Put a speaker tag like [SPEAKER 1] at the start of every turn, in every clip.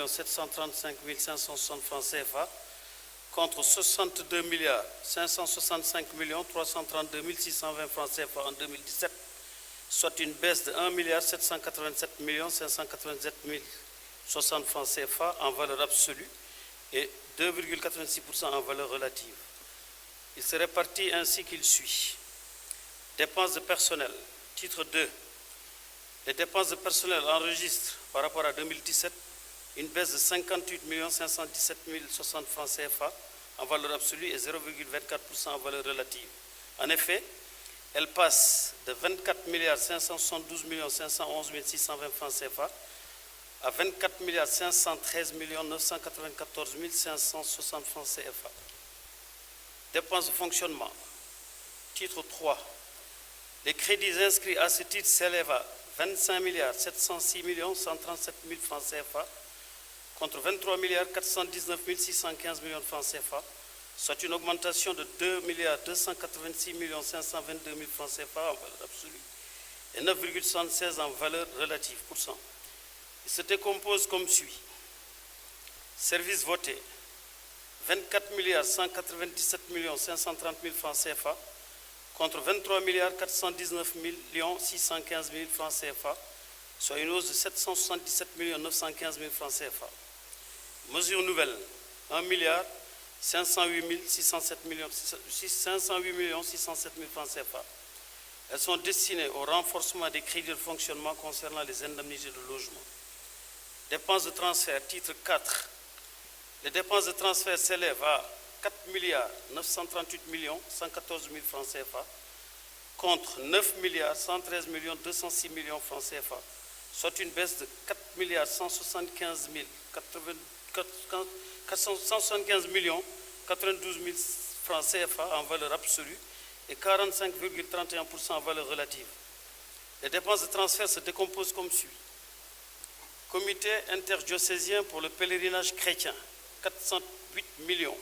[SPEAKER 1] 735 560 francs CFA contre 62 milliards 565 332 620 francs CFA en 2017, soit une baisse de 1 milliard 787 597 060 francs CFA en valeur absolue et 2,86% en valeur relative. Il se répartit ainsi qu'il suit. Dépenses de personnel, titre 2. Les dépenses de personnel enregistrent par rapport à 2017 une baisse de 58 517 060 francs CFA en valeur absolue et 0,24% en valeur relative. En effet, elle passe de 24 572 511 620 francs CFA à 24 513 994 560 francs CFA. Dépenses de fonctionnement, titre 3. Les crédits inscrits à ce titre s'élèvent à 25 706 137 000 francs CFA contre 23 419 615 millions de francs CFA, soit une augmentation de 2 286 522 000 francs CFA en valeur absolue et 9,76 en valeur relative %. Il se décompose comme suit. Services votés, 24 197 530 000 francs CFA contre 23 419 615 000 francs CFA, soit une hausse de 777 915 000 francs CFA. Mesures nouvelles, 1 508 607 000 francs CFA. Elles sont destinées au renforcement des crédits de fonctionnement concernant les indemnités de logement. Dépenses de transfert, titre 4. Les dépenses de transfert s'élèvent à 4 938 114 000 francs CFA contre 9 113 206 000 francs CFA, soit une baisse de 4 175 92 000 francs CFA en valeur absolue et 45,31% en valeur relative. Les dépenses de transfert se décomposent comme suit. Comité interdiocésien pour le pèlerinage chrétien, 408 millions.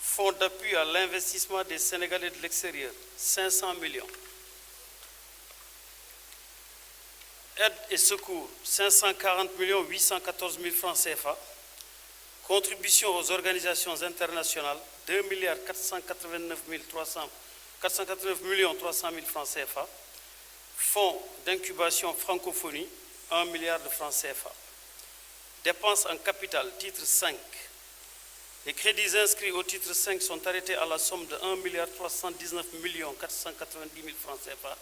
[SPEAKER 1] Fonds d'appui à l'investissement des Sénégalais de l'extérieur, 500 millions. Aide et secours, 540 814 000 francs CFA. Contribution aux organisations internationales, 2 489 300 000 francs CFA. Fonds d'incubation francophonie, 1 milliard de francs CFA. Dépenses en capital, titre 5. Les crédits inscrits au titre 5 sont arrêtés à la somme de 1 319 490 000 francs CFA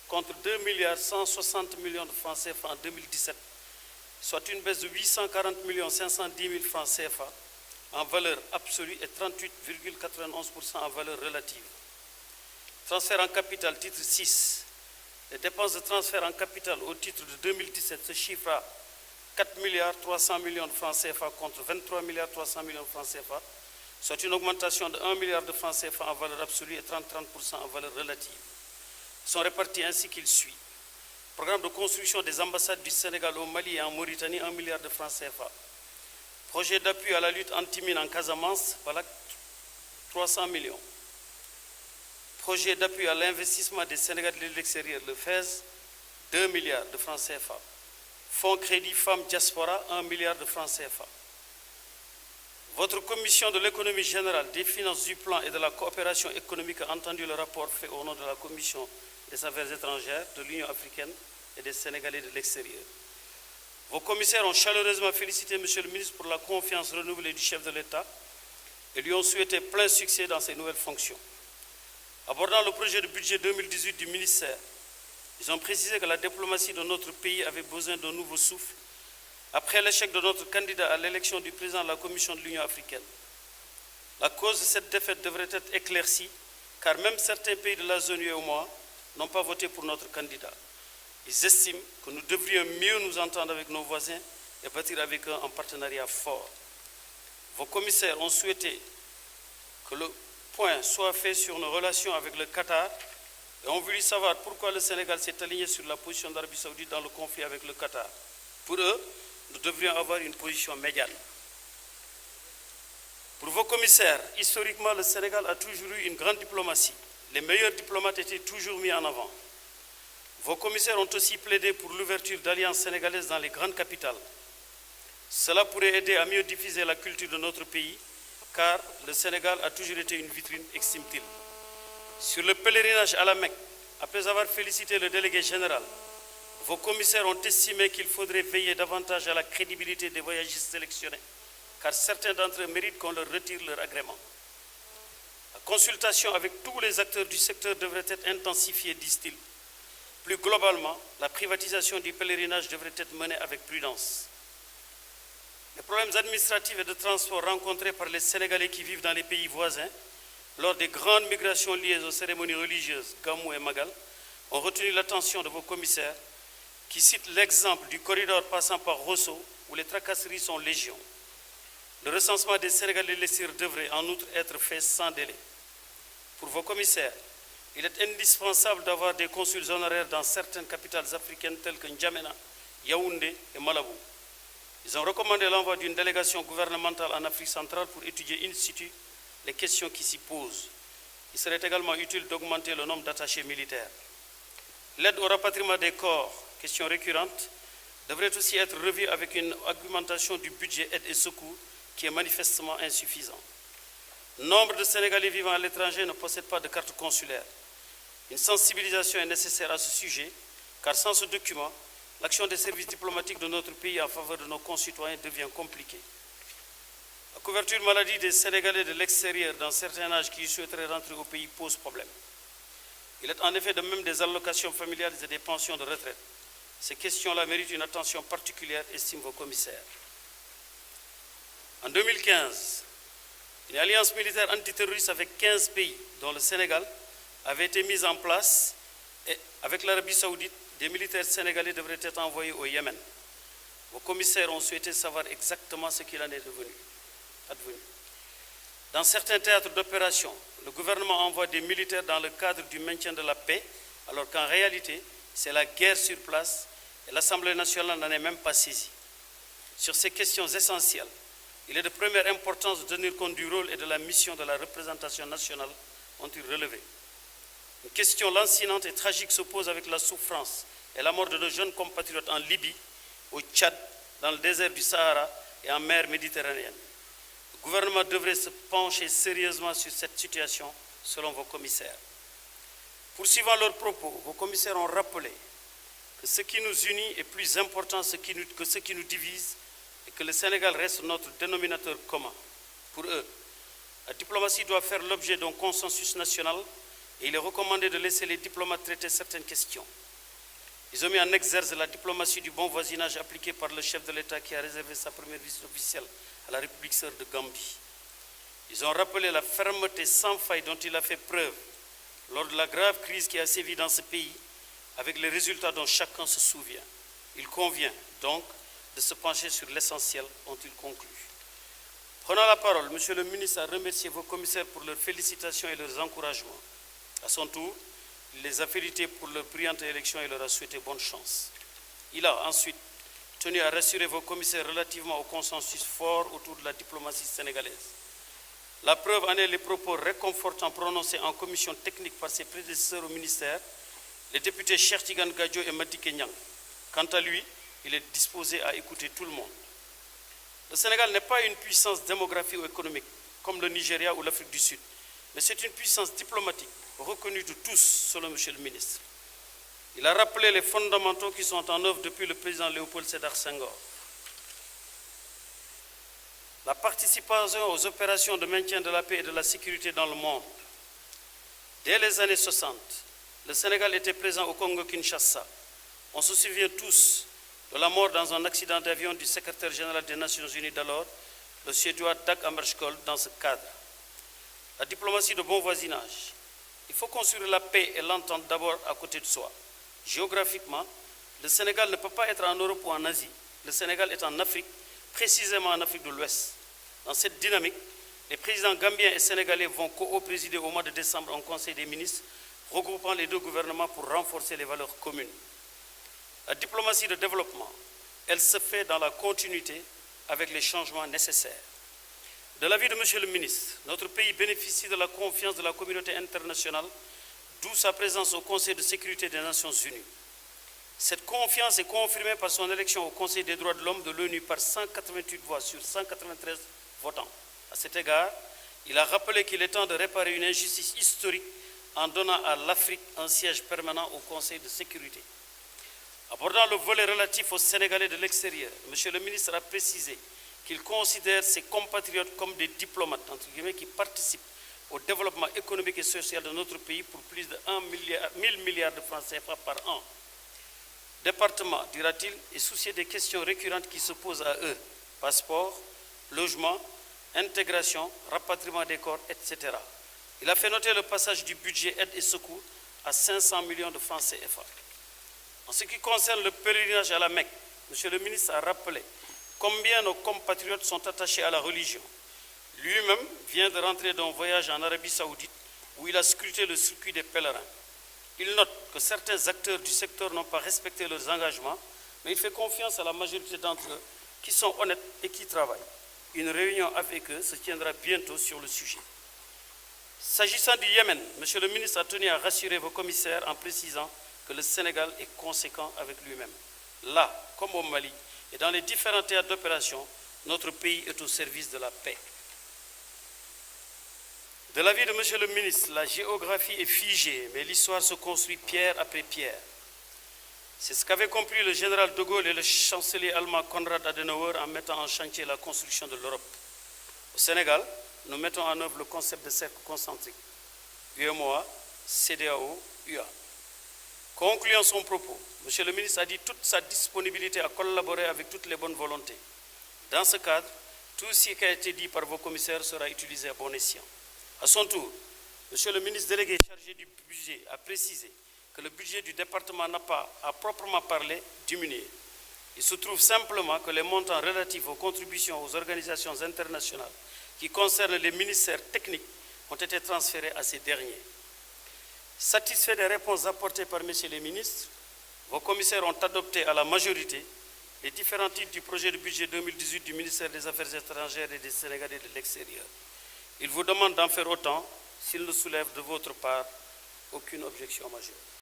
[SPEAKER 1] contre 2 160 millions de francs CFA en 2017, soit une baisse de 840 510 000 francs CFA en valeur absolue et 38,91% en valeur relative. Transfert en capital, titre 6. Les dépenses de transfert en capital au titre de 2017 se chiffrent à 4 300 millions de francs CFA contre 23 300 millions de francs CFA, soit une augmentation de 1 milliard de francs CFA en valeur absolue et 30% en valeur relative. Ils sont répartis ainsi qu'il suit. Programme de construction des ambassades du Sénégal au Mali et en Mauritanie, 1 milliard de francs CFA. Projet d'appui à la lutte anti-mine en Casamance, voilà 300 millions. Projet d'appui à l'investissement des Sénégalais de l'extérieur, le FES, 2 milliards de francs CFA. Fonds crédit femmes diaspora, 1 milliard de francs CFA. Votre commission de l'économie générale, des finances, du plan et de la coopération économique a entendu le rapport fait au nom de la commission des affaires étrangères de l'Union africaine et des Sénégalais de l'extérieur. Vos commissaires ont chaleureusement félicité M. le ministre pour la confiance renouvelée du chef de l'État et lui ont souhaité plein succès dans ses nouvelles fonctions. Abordant le projet de budget 2018 du ministère, ils ont précisé que la diplomatie de notre pays avait besoin d'un nouveau souffle après l'échec de notre candidat à l'élection du président de la Commission de l'Union africaine. La cause de cette défaite devrait être éclaircie, car même certains pays de la zone UEMOA n'ont pas voté pour notre candidat. Ils estiment que nous devrions mieux nous entendre avec nos voisins et bâtir avec eux un partenariat fort. Vos commissaires ont souhaité que le point soit fait sur nos relations avec le Qatar et ont voulu savoir pourquoi le Sénégal s'est aligné sur la position d'Arabie Saoudite dans le conflit avec le Qatar. Pour eux, nous devrions avoir une position médiane. Pour vos commissaires, historiquement, le Sénégal a toujours eu une grande diplomatie. Les meilleurs diplomates étaient toujours mis en avant. Vos commissaires ont aussi plaidé pour l'ouverture d'alliances sénégalaises dans les grandes capitales. Cela pourrait aider à mieux diffuser la culture de notre pays, car le Sénégal a toujours été une vitrine, estime-t-il. Sur le pèlerinage à la Mecque, après avoir félicité le délégué général, vos commissaires ont estimé qu'il faudrait veiller davantage à la crédibilité des voyagistes sélectionnés, car certains d'entre eux méritent qu'on leur retire leur agrément. La consultation avec tous les acteurs du secteur devrait être intensifiée, disent-ils. Plus globalement, la privatisation du pèlerinage devrait être menée avec prudence. Les problèmes administratifs et de transport rencontrés par les Sénégalais qui vivent dans les pays voisins lors des grandes migrations liées aux cérémonies religieuses, Gamou et Magal, ont retenu l'attention de vos commissaires qui citent l'exemple du corridor passant par Rosso où les tracasseries sont légion. Le recensement des Sénégalais laissés devrait en outre être fait sans délai. Pour vos commissaires, il est indispensable d'avoir des consuls honoraires dans certaines capitales africaines telles que N'Djamena, Yaoundé et Malabo. Ils ont recommandé l'envoi d'une délégation gouvernementale en Afrique centrale pour étudier in situ les questions qui s'y posent. Il serait également utile d'augmenter le nombre d'attachés militaires. L'aide au rapatriement des corps, question récurrente, devrait aussi être revue avec une augmentation du budget aide et secours qui est manifestement insuffisant. Nombre de Sénégalais vivant à l'étranger ne possèdent pas de carte consulaire. Une sensibilisation est nécessaire à ce sujet, car sans ce document, l'action des services diplomatiques de notre pays en faveur de nos concitoyens devient compliquée. La couverture maladie des Sénégalais de l'extérieur dans certains âges qui souhaiteraient rentrer au pays pose problème. Il est en effet de même des allocations familiales et des pensions de retraite. Ces questions-là méritent une attention particulière, estiment vos commissaires. En 2015, une alliance militaire antiterroriste avec 15 pays, dont le Sénégal, avait été mise en place et avec l'Arabie saoudite, des militaires sénégalais devraient être envoyés au Yémen. Vos commissaires ont souhaité savoir exactement ce qu'il en est advenu. Dans certains théâtres d'opération, le gouvernement envoie des militaires dans le cadre du maintien de la paix, alors qu'en réalité, c'est la guerre sur place et l'Assemblée nationale n'en est même pas saisie. Sur ces questions essentielles, il est de première importance de tenir compte du rôle et de la mission de la représentation nationale, ont-ils relevé. Une question lancinante et tragique se pose avec la souffrance et la mort de nos jeunes compatriotes en Libye, au Tchad, dans le désert du Sahara et en mer Méditerranéenne. Le gouvernement devrait se pencher sérieusement sur cette situation, selon vos commissaires. Poursuivant leurs propos, vos commissaires ont rappelé que ce qui nous unit est plus important que ce qui nous divise et que le Sénégal reste notre dénominateur commun. Pour eux, la diplomatie doit faire l'objet d'un consensus national et il est recommandé de laisser les diplomates traiter certaines questions. Ils ont mis en exergue la diplomatie du bon voisinage appliquée par le chef de l'État qui a réservé sa première visite officielle à la République sœur de Gambie. Ils ont rappelé la fermeté sans faille dont il a fait preuve lors de la grave crise qui a sévi dans ce pays, avec les résultats dont chacun se souvient. Il convient donc de se pencher sur l'essentiel, ont-ils conclu. Prenant la parole, Monsieur le ministre a remercié vos commissaires pour leurs félicitations et leurs encouragements. À son tour, il les a félicités pour leur brillante élection et leur a souhaité bonne chance. Il a ensuite tenu à rassurer vos commissaires relativement au consensus fort autour de la diplomatie sénégalaise. La preuve en est les propos réconfortants prononcés en commission technique par ses prédécesseurs au ministère, les députés Cheikh Tidiane Gadio et Madické Niang. Quant à lui, il est disposé à écouter tout le monde. Le Sénégal n'est pas une puissance démographique ou économique, comme le Nigeria ou l'Afrique du Sud, mais c'est une puissance diplomatique reconnue de tous, selon M. le ministre. Il a rappelé les fondamentaux qui sont en œuvre depuis le président Léopold Sédar Senghor. La participation aux opérations de maintien de la paix et de la sécurité dans le monde. Dès les années 60, le Sénégal était présent au Congo-Kinshasa. On se souvient tous de la mort dans un accident d'avion du secrétaire général des Nations Unies d'alors, le Suédois Dag Hammarskjöld, dans ce cadre. La diplomatie de bon voisinage. Il faut construire la paix et l'entente d'abord à côté de soi. Géographiquement, le Sénégal ne peut pas être en Europe ou en Asie. Le Sénégal est en Afrique, précisément en Afrique de l'Ouest. Dans cette dynamique, les présidents gambiens et sénégalais vont co-présider au mois de décembre un conseil des ministres regroupant les deux gouvernements pour renforcer les valeurs communes. La diplomatie de développement, elle se fait dans la continuité avec les changements nécessaires. De l'avis de M. le ministre, notre pays bénéficie de la confiance de la communauté internationale, d'où sa présence au Conseil de sécurité des Nations Unies. Cette confiance est confirmée par son élection au Conseil des droits de l'homme de l'ONU par 188 voix sur 193 votants. À cet égard, il a rappelé qu'il est temps de réparer une injustice historique en donnant à l'Afrique un siège permanent au Conseil de sécurité. Abordant le volet relatif aux Sénégalais de l'extérieur, M. le ministre a précisé qu'il considère ses compatriotes comme des diplomates, entre guillemets, qui participent au développement économique et social de notre pays pour plus de 1000 milliards de francs CFA par an. Département, dira-t-il, est soucié des questions récurrentes qui se posent à eux, passeport, logement, intégration, rapatriement des corps, etc. Il a fait noter le passage du budget aide et secours à 500 millions de francs CFA. En ce qui concerne le pèlerinage à la Mecque, M. le ministre a rappelé combien nos compatriotes sont attachés à la religion. Lui-même vient de rentrer d'un voyage en Arabie Saoudite où il a scruté le circuit des pèlerins. Il note que certains acteurs du secteur n'ont pas respecté leurs engagements, mais il fait confiance à la majorité d'entre eux qui sont honnêtes et qui travaillent. Une réunion avec eux se tiendra bientôt sur le sujet. S'agissant du Yémen, M. le ministre a tenu à rassurer vos commissaires en précisant que le Sénégal est conséquent avec lui-même. Là, comme au Mali et dans les différents théâtres d'opération, notre pays est au service de la paix. De l'avis de M. le ministre, la géographie est figée, mais l'histoire se construit pierre après pierre. C'est ce qu'avaient compris le général de Gaulle et le chancelier allemand Konrad Adenauer en mettant en chantier la construction de l'Europe. Au Sénégal, nous mettons en œuvre le concept de cercle concentrique. UEMOA, CEDEAO, UA. Concluant son propos, M. le ministre a dit toute sa disponibilité à collaborer avec toutes les bonnes volontés. Dans ce cadre, tout ce qui a été dit par vos commissaires sera utilisé à bon escient. À son tour, M. le ministre délégué chargé du budget a précisé que le budget du département n'a pas, à proprement parler, diminué. Il se trouve simplement que les montants relatifs aux contributions aux organisations internationales qui concernent les ministères techniques ont été transférés à ces derniers. Satisfaits des réponses apportées par M. les ministres, vos commissaires ont adopté à la majorité les différents titres du projet de budget 2018 du ministère des Affaires étrangères et des Sénégalais de l'extérieur. Il vous demande d'en faire autant s'il ne soulève de votre part aucune objection majeure.